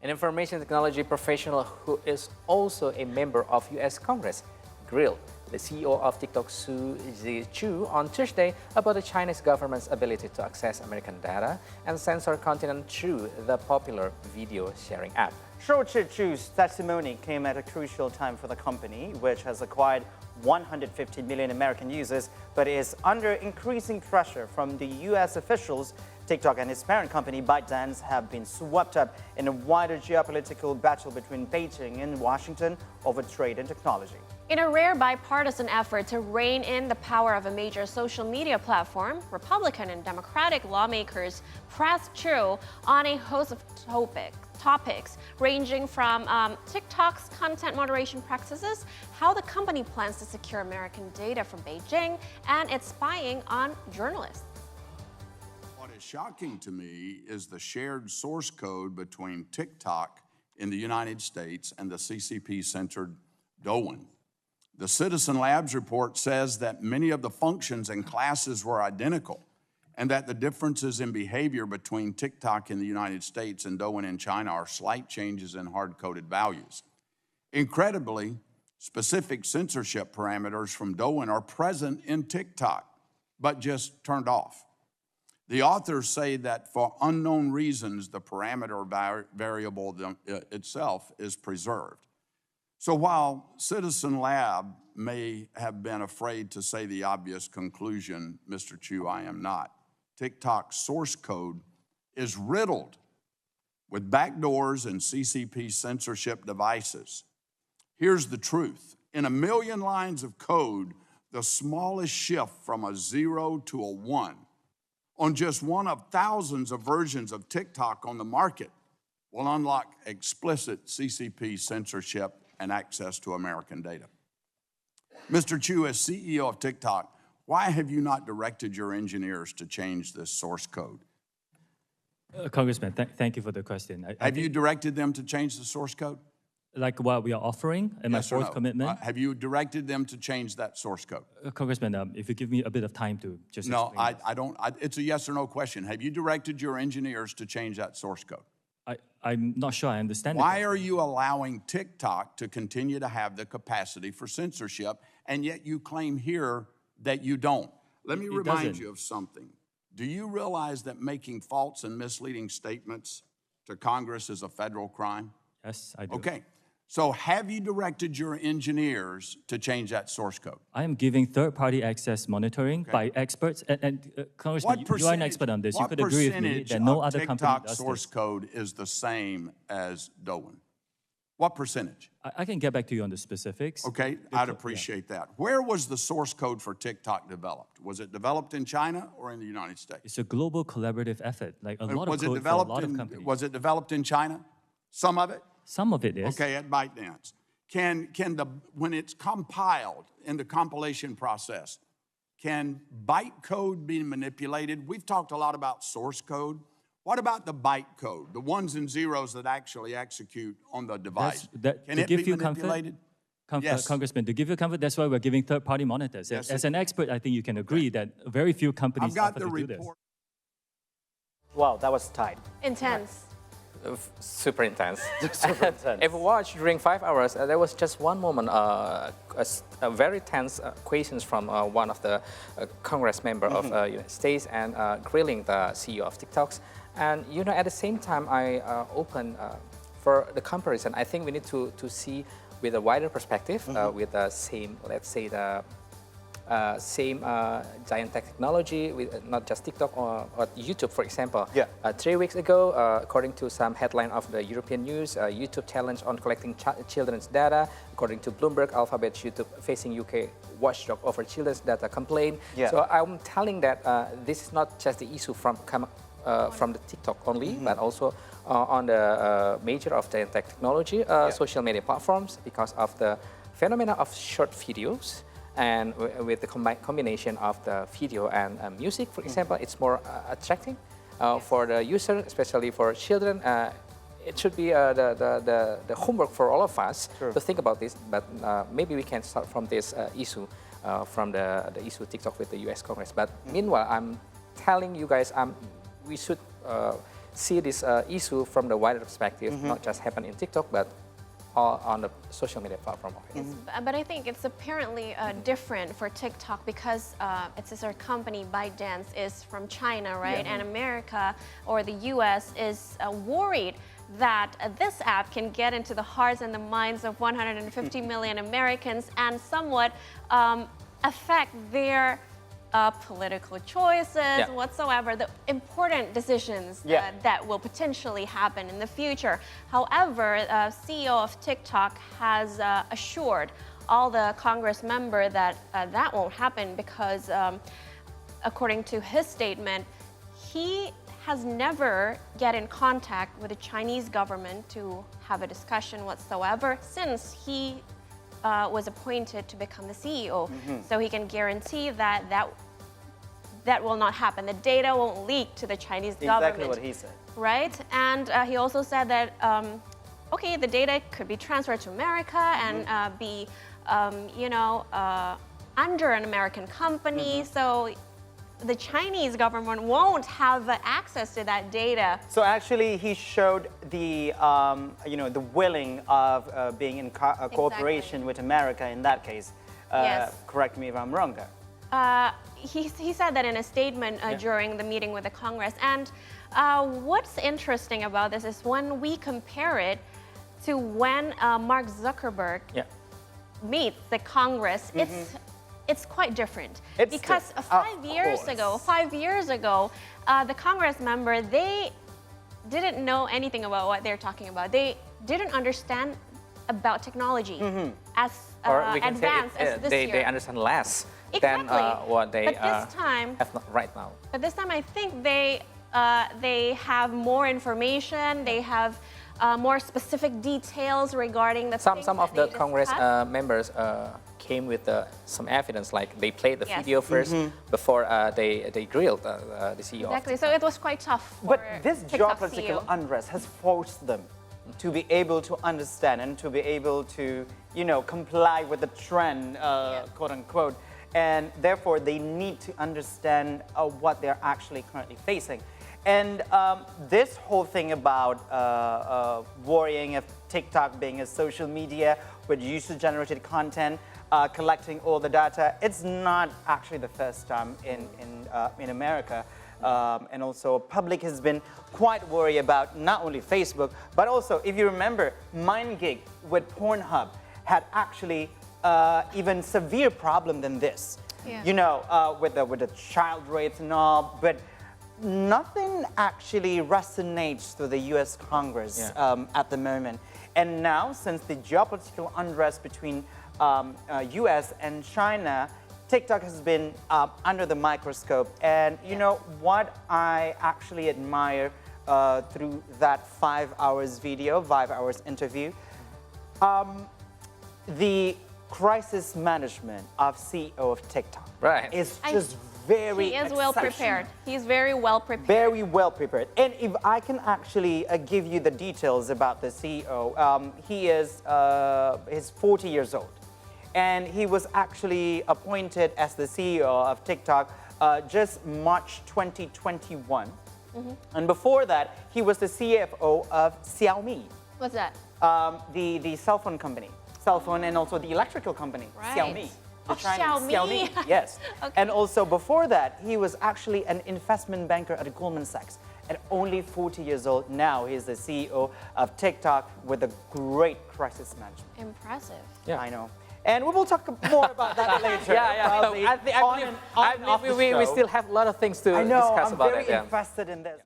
An information technology professional who is also a member of U.S. Congress, grilled the CEO of TikTok, Suzy Chu, on Tuesday about the Chinese government's ability to access American data and censor content through the popular video sharing app. Shou Chu's testimony came at a crucial time for the company, which has acquired 150 million American users, but is under increasing pressure from the U.S. officials. TikTok and its parent company, ByteDance, have been swept up in a wider geopolitical battle between Beijing and Washington over trade and technology. In a rare bipartisan effort to rein in the power of a major social media platform, Republican and Democratic lawmakers pressed Chu on a host of topics ranging from TikTok's content moderation practices, how the company plans to secure American data from Beijing, and its spying on journalists. What is shocking to me is the shared source code between TikTok in the United States and the CCP-censored Douyin. The Citizen Labs report says that many of the functions and classes were identical, and that the differences in behavior between TikTok in the United States and Douyin in China are slight changes in hard-coded values. Incredibly, specific censorship parameters from Douyin are present in TikTok, but just turned off. The authors say that for unknown reasons, the parameter variable itself is preserved. So while Citizen Lab may have been afraid to say the obvious conclusion, Mr. Chu, I am not. TikTok's source code is riddled with backdoors and CCP censorship devices. Here's the truth. In 1 million lines of code, the smallest shift from a 0 to a 1 on just one of thousands of versions of TikTok on the market will unlock explicit CCP censorship and access to American data. Mr. Chu, as CEO of TikTok, why have you not directed your engineers to change this source code? Congressman, thank you for the question. Have you directed them to change the source code? Like what we are offering and Yes my fourth no? commitment? Have you directed them to change that source code? Congressman, if you give me a bit of time to just No, explain this. I don't. It's a yes or no question. Have you directed your engineers to change that source code? I'm not sure I understand. Why are you allowing TikTok to continue to have the capacity for censorship, and yet you claim here that you don't? Let me remind you of something. Do you realize that making false and misleading statements to Congress is a federal crime? Yes, I do. Okay. So have you directed your engineers to change that source code? I am giving third-party access monitoring by experts. And Congressman, you are an expert on this. You could agree with me that no other company does source this. code is the same as Douyin? What percentage? I can get back to you on the specifics. Okay, I'd appreciate that. Where was the source code for TikTok developed? Was it developed in China or in the United States? It's a global collaborative effort, like a lot of Was it code for a developed lot of in, companies. was it developed in China? Some of it? Some of it is. Okay, at ByteDance. When it's compiled in the compilation process, can bytecode be manipulated? We've talked a lot about source code. What about the bytecode, the ones and zeros that actually execute on the device? Can it be manipulated? Yes. Congressman, to give you comfort, that's why we're giving third-party monitors. Yes, As an expert, I think you can agree that very few companies I've got offer the to do this. report. Wow, that was tight. Intense. Super intense. Super intense. If you watch during 5 hours, there was just one moment, a very tense questions from one of the Congress member of United States and grilling the CEO of TikToks. And you know, at the same time, I open for the comparison. I think we need to see with a wider perspective, with the same, let's say the same giant tech technology, with not just TikTok or YouTube, for example. Yeah. 3 weeks ago, according to some headline of the European news, YouTube challenge on collecting children's data. According to Bloomberg, Alphabet, YouTube facing UK watchdog over children's data complaint. Yeah. So I'm telling that this is not just the issue from the TikTok only, but also on the major of giant tech technology, social media platforms, because of the phenomena of short videos. And with the combination of the video and music, for example, it's more attracting for the user, especially for children. It should be the homework for all of us to think about this. But maybe we can start from this issue, from the issue TikTok with the U.S. Congress. But meanwhile, I'm telling you guys, we should see this issue from the wider perspective, not just happen in TikTok, but all on the social media platform. But I think it's apparently different for TikTok because it's our company, ByteDance, is from China, right? And America or the US is worried that this app can get into the hearts and the minds of 150 million Americans and somewhat affect their political choices whatsoever, the important decisions that will potentially happen in the future. However, CEO of TikTok has assured all the Congress member that that won't happen because, according to his statement, he has never get in contact with the Chinese government to have a discussion whatsoever since he was appointed to become the CEO. So he can guarantee that that will not happen. The data won't leak to the Chinese government. Exactly what he said. Right? And he also said that, okay, the data could be transferred to America and be, under an American company. So the Chinese government won't have access to that data. So actually, he showed the, the willing of being in cooperation with America in that case. Yes. Correct me if I'm wrong there. He said that in a statement during the meeting with the Congress. And what's interesting about this is when we compare it to when Mark Zuckerberg meets the Congress, it's quite different. Because 5 years ago, the Congress member, they didn't know anything about what they're talking about. They didn't understand about technology as advanced as this year. They understand less than what they have right now. But this time, I think they have more information. They have more specific details regarding the things Some of the Congress members came with some evidence, like they played the video first before they grilled the CEO. Exactly. So it was quite tough for But this TikTok geopolitical CEO. unrest has forced them to be able to understand and to be able to, comply with the trend, quote unquote. And therefore, they need to understand what they're actually currently facing. And this whole thing about worrying of TikTok being a social media with user-generated content, collecting all the data, it's not actually the first time in America. And also, public has been quite worried about not only Facebook, but also, if you remember, MindGig with Pornhub had actually even severe problem than this. With the child rates and all, but nothing actually resonates to the U.S. Congress at the moment. And now, since the geopolitical unrest between U.S. and China, TikTok has been under the microscope. And you know what I actually admire through that 5 hours video, 5 hours interview, the crisis management of CEO of TikTok is just very He is well prepared. He's very well prepared. Very well prepared. And if I can actually give you the details about the CEO, he is he's 40 years old. And he was actually appointed as the CEO of TikTok just March 2021. And before that, he was the CFO of Xiaomi. What's that? The cell phone company. Cell phone and also the electrical company, Xiaomi. The Chinese Xiaomi. Yes. Okay. And also before that, he was actually an investment banker at Goldman Sachs. At only 40 years old, now he's the CEO of TikTok with a great crisis management. Impressive. Yeah. I know. And we will talk more about that later. I believe we still have a lot of things to discuss about it. I'm very invested in this.